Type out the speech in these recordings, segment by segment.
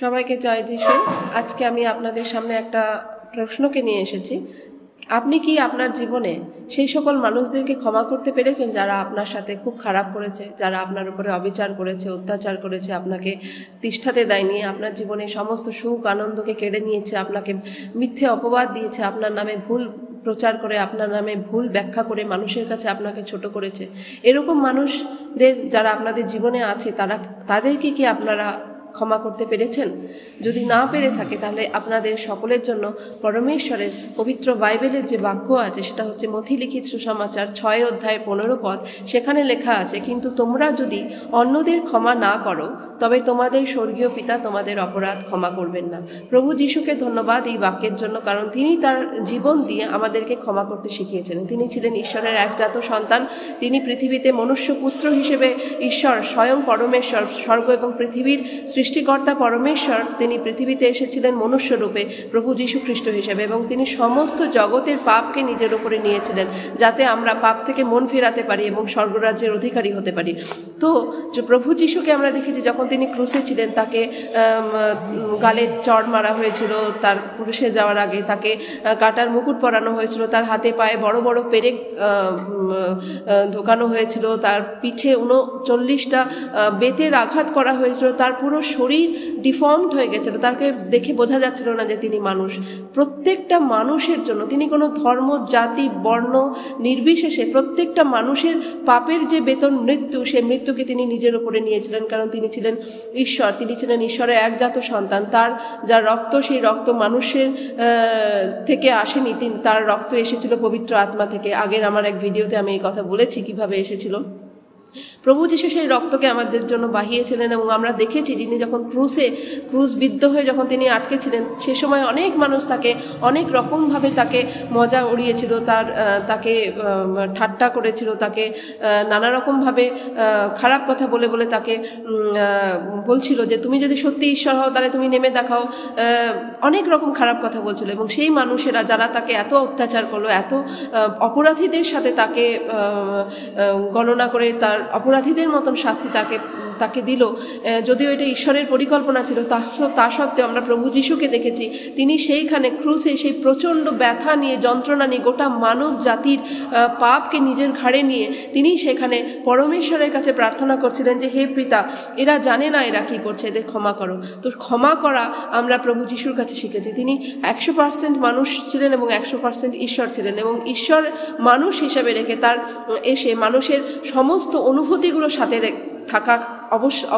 সবাইকে জয় যিশু। আজকে আমি আপনাদের সামনে একটা প্রশ্নকে নিয়ে এসেছি। আপনি কি আপনার জীবনে সেই সকল মানুষদেরকে ক্ষমা করতে পেরেছেন যারা আপনার সাথে খুব খারাপ করেছে, যারা আপনার উপরে অবিচার করেছে, অত্যাচার করেছে, আপনাকে তিষ্ঠাতে দেয়নি, আপনার জীবনে সমস্ত সুখ আনন্দকে কেড়ে নিয়েছে, আপনাকে মিথ্যে অপবাদ দিয়েছে, আপনার নামে ভুল প্রচার করে, আপনার নামে ভুল ব্যাখ্যা করে মানুষের কাছে আপনাকে ছোট করেছে? এরকম মানুষদের যারা আপনাদের জীবনে আছে তাদেরকে কি আপনারা ক্ষমা করতে পেরেছেন? যদি না পেরে থাকে তাহলে আপনাদের সকলের জন্য পরমেশ্বরের পবিত্র বাইবেলের যে বাক্য আছে সেটা হচ্ছে মথি লিখিত সুসমাচার 6 অধ্যায় 15 পদ। সেখানে লেখা আছে, কিন্তু তোমরা যদি অন্যদের ক্ষমা না করো তবে তোমাদের স্বর্গীয় পিতা তোমাদের অপরাধ ক্ষমা করবেন না। প্রভু যিশুকে ধন্যবাদ এই বাক্যের জন্য, কারণ তিনি তার জীবন দিয়ে আমাদেরকে ক্ষমা করতে শিখিয়েছেন। তিনি ছিলেন ঈশ্বরের একজাত সন্তান। তিনি পৃথিবীতে মনুষ্য পুত্র হিসেবে ঈশ্বর স্বয়ং পরমেশ্বর, স্বর্গ এবং পৃথিবীর সৃষ্টিকর্তা পরমেশ্বর, তিনি পৃথিবীতে এসেছিলেন মনুষ্য রূপে প্রভু যীশু খ্রিস্ট হিসেবে, এবং তিনি সমস্ত জগতের পাপকে নিজের উপরে নিয়েছিলেন যাতে আমরা পাপ থেকে মন ফেরাতে পারি এবং স্বর্গরাজ্যের অধিকারী হতে পারি। তো প্রভু যীশুকে আমরা দেখেছি যখন তিনি ক্রুশে ছিলেন, তাকে গালে চড় মারা হয়েছিল, তার ক্রুশে যাওয়ার আগে তাকে কাটার মুকুট পরানো হয়েছিল, তার হাতে পায়ে বড় বড় পেরেক ঢোকানো হয়েছিল, তার পিঠে 39টা বেতের আঘাত করা হয়েছিল, তার পুরো শরীর ডিফর্মড হয়ে গেছিল, তাকে দেখে বোঝা যাচ্ছিল না যে তিনি মানুষ। প্রত্যেকটা মানুষের জন্য তিনি কোনো ধর্ম, জাতি, বর্ণ নির্বিশেষে প্রত্যেকটা মানুষের পাপের যে বেতন মৃত্যু, সেই মৃত্যুকে তিনি নিজের উপরে নিয়েছিলেন, কারণ তিনি ছিলেন ঈশ্বর, তিনি ছিলেন ঈশ্বরের একজাত সন্তান। তার যা রক্ত, সেই রক্ত মানুষের থেকে আসেনি, তার রক্ত এসেছিল পবিত্র আত্মা থেকে। আগের আমার এক ভিডিওতে আমি এই কথা বলেছি কিভাবে এসেছিল। প্রভু যীশু সেই রক্তকে আমাদের জন্য বাহিয়েছিলেন, এবং আমরা দেখেছি যিনি যখন ক্রুশবিদ্ধ হয়ে যখন তিনি আটকে ছিলেন, সে সময় অনেক মানুষ তাকে অনেক রকমভাবে তাকে মজা উড়িয়েছিল, তাকে ঠাট্টা করেছিল, তাকে নানা রকমভাবে খারাপ কথা বলে বলে তাকে বলছিল যে তুমি যদি সত্যি ঈশ্বর হও তাহলে তুমি নেমে দেখাও। অনেক রকম খারাপ কথা বলছিল, এবং সেই মানুষেরা যারা তাকে এত অত্যাচার করলো, এত অপরাধীদের সাথে তাকে গণনা করে তার অপরাধীদের মতন শাস্তি তাকে দিল, যদিও এটা ঈশ্বরের পরিকল্পনা ছিল, তা সত্ত্বেও আমরা প্রভু যীশুকে দেখেছি তিনি সেইখানে ক্রুশে সেই প্রচণ্ড ব্যথা নিয়ে, যন্ত্রণা নিয়ে, গোটা মানব জাতির পাপকে নিজের ঘাড়ে নিয়ে তিনি সেখানে পরমেশ্বরের কাছে প্রার্থনা করছিলেন যে হে পিতা, এরা জানে না এরা কী করছে, এদের ক্ষমা করো। তো ক্ষমা করা আমরা প্রভু যিশুর কাছে শিখেছি। তিনি 100% মানুষ ছিলেন এবং 100% ঈশ্বর ছিলেন, এবং ঈশ্বর মানুষ হিসেবে রেখে তার এসে মানুষের সমস্ত অনুভূতিগুলো সাথে থাকা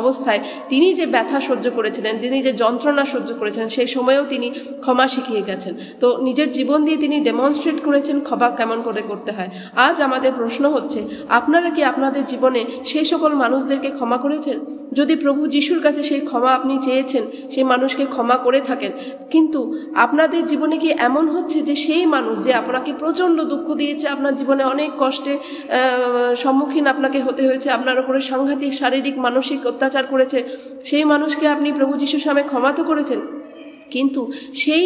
অবস্থায় তিনি যে ব্যথা সহ্য করেছিলেন, তিনি যে যন্ত্রণা সহ্য করেছেন, সেই সময়েও তিনি ক্ষমা শিখিয়ে গেছেন। তো নিজের জীবন দিয়ে তিনি ডেমনস্ট্রেট করেছেন ক্ষমা কেমন করে করতে হয়। আজ আমাদের প্রশ্ন হচ্ছে, আপনারা কি আপনাদের জীবনে সেই সকল মানুষদেরকে ক্ষমা করেছেন? যদি প্রভু যিশুর কাছে সেই ক্ষমা আপনি চেয়েছেন, সেই মানুষকে ক্ষমা করে থাকেন, কিন্তু আপনাদের জীবনে কি এমন হচ্ছে যে সেই মানুষ যে আপনাকে প্রচণ্ড দুঃখ দিয়েছে, আপনার জীবনে অনেক কষ্টে সম্মুখীন আপনাকে হতে হয়েছে, আপনার উপরে সাংঘাতিক শারীরিক মানসিক অত্যাচার করেছে, সেই মানুষকে আপনি প্রভু যিশুর সামনে ক্ষমা তো করেছেন, কিন্তু সেই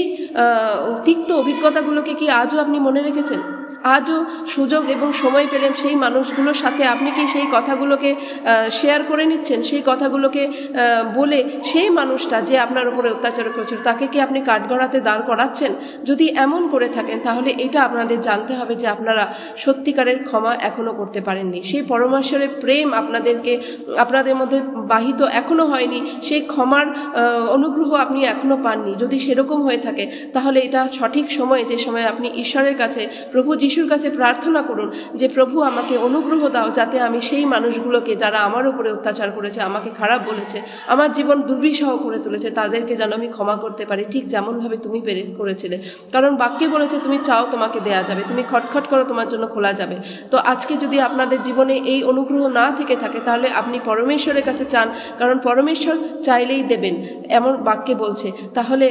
তিক্ত অভিজ্ঞতাগুলোকে কি আজও আপনি মনে রেখেছেন? আজও সুযোগ এবং সময় পেলে সেই মানুষগুলোর সাথে আপনি কি সেই কথাগুলোকে শেয়ার করে নিচ্ছেন? সেই কথাগুলোকে বলে সেই মানুষটা যে আপনার উপরে অত্যাচার করেছিল তাকে কি আপনি কাঠগড়াতে দাঁড় করাচ্ছেন? যদি এমন করে থাকেন তাহলে এটা আপনাদের জানতে হবে যে আপনারা সত্যিকারের ক্ষমা এখনও করতে পারেননি। সেই পরমেশ্বরের প্রেম আপনাদের মধ্যে বাহিত এখনও হয়নি, সেই ক্ষমার অনুগ্রহ আপনি এখনও পাননি। যদি সেরকম হয়ে থাকে তাহলে এটা সঠিক সময়, যে সময় আপনি ঈশ্বরের কাছে, প্রভু যিশুর কাছে প্রার্থনা করুন যে প্রভু আমাকে অনুগ্রহ দাও যাতে আমি সেই মানুষগুলোকে যারা আমার উপরে অত্যাচার করেছে, আমাকে খারাপ বলেছে, আমার জীবন দুর্বিষহ করে তুলেছে, তাদেরকে যেন আমি ক্ষমা করতে পারি, ঠিক যেমনভাবে তুমি করেছিলে। কারণ বাক্যে বলেছে তুমি চাও তোমাকে দেয়া যাবে, তুমি খটখট করো তোমার জন্য খোলা যাবে। তো আজকে যদি আপনাদের জীবনে এই অনুগ্রহ না থেকে থাকে তাহলে আপনি পরমেশ্বরের কাছে চান, কারণ পরমেশ্বর চাইলেই দেবেন, এমন বাক্যে বলছে। তাহলে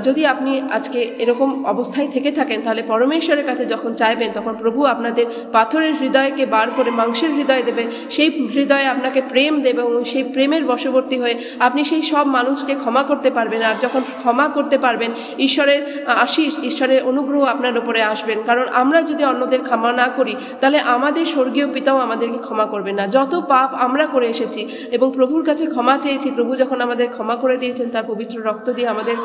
যদি আপনি আজকে এরকম অবস্থায় থেকে থাকেন তাহলে পরমেশ্বরের কাছে যখন চাইবেন, তখন প্রভু আপনাদের পাথরের হৃদয়কে বার করে মাংসের হৃদয় দেবে, সেই হৃদয়ে আপনাকে প্রেম দেবে এবং সেই প্রেমের বশবর্তী হয়ে আপনি সেই সব মানুষকে ক্ষমা করতে পারবেন। আর যখন ক্ষমা করতে পারবেন, ঈশ্বরের আশীষ, ঈশ্বরের অনুগ্রহ আপনার উপরে আসবেন। কারণ আমরা যদি অন্যদের ক্ষমা না করি, তাহলে আমাদের স্বর্গীয় পিতাও আমাদেরকে ক্ষমা করবে না। যত পাপ আমরা করে এসেছি এবং প্রভুর কাছে ক্ষমা চেয়েছি, প্রভু যখন আমাদের ক্ষমা করে দিয়েছেন, তার পবিত্র রক্ত দিয়ে আমাদের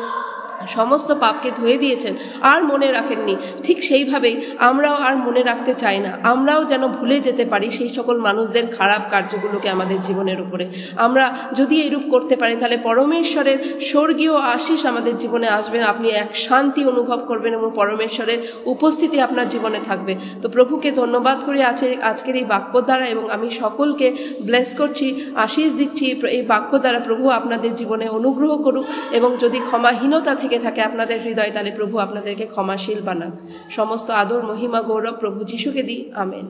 সমস্ত পাপকে ধুয়ে দিয়েছেন, আর মনে রাখেননি। ঠিক সেইভাবেই আমরাও আর মনে রাখতে চাই না। আমরাও যেন ভুলে যেতে পারি সেই সকল মানুষদের খারাপ কার্যগুলোকে আমাদের জীবনের উপরে। আমরা যদি এরূপ করতে পারি, তাহলে পরমেশ্বরের স্বর্গীয় আশীষ আমাদের জীবনে আসবেন। আপনি এক শান্তি অনুভব করবেন এবং পরমেশ্বরের উপস্থিতি আপনার জীবনে থাকবে। তো প্রভুকে ধন্যবাদ করি আজকের এই বাক্য দ্বারা, এবং আমি সকলকে ব্লেস করছি, আশীষ দিচ্ছি এই বাক্য দ্বারা। প্রভু আপনাদের জীবনে অনুগ্রহ করুক, এবং যদি ক্ষমাহীনতা থেকে থাকে আপনাদের হৃদয়, তাহলে প্রভু আপনাদেরকে ক্ষমাশীল বানাক। সমস্ত আদর, মহিমা, গৌরব প্রভু যিশুকে দিই। আমেন।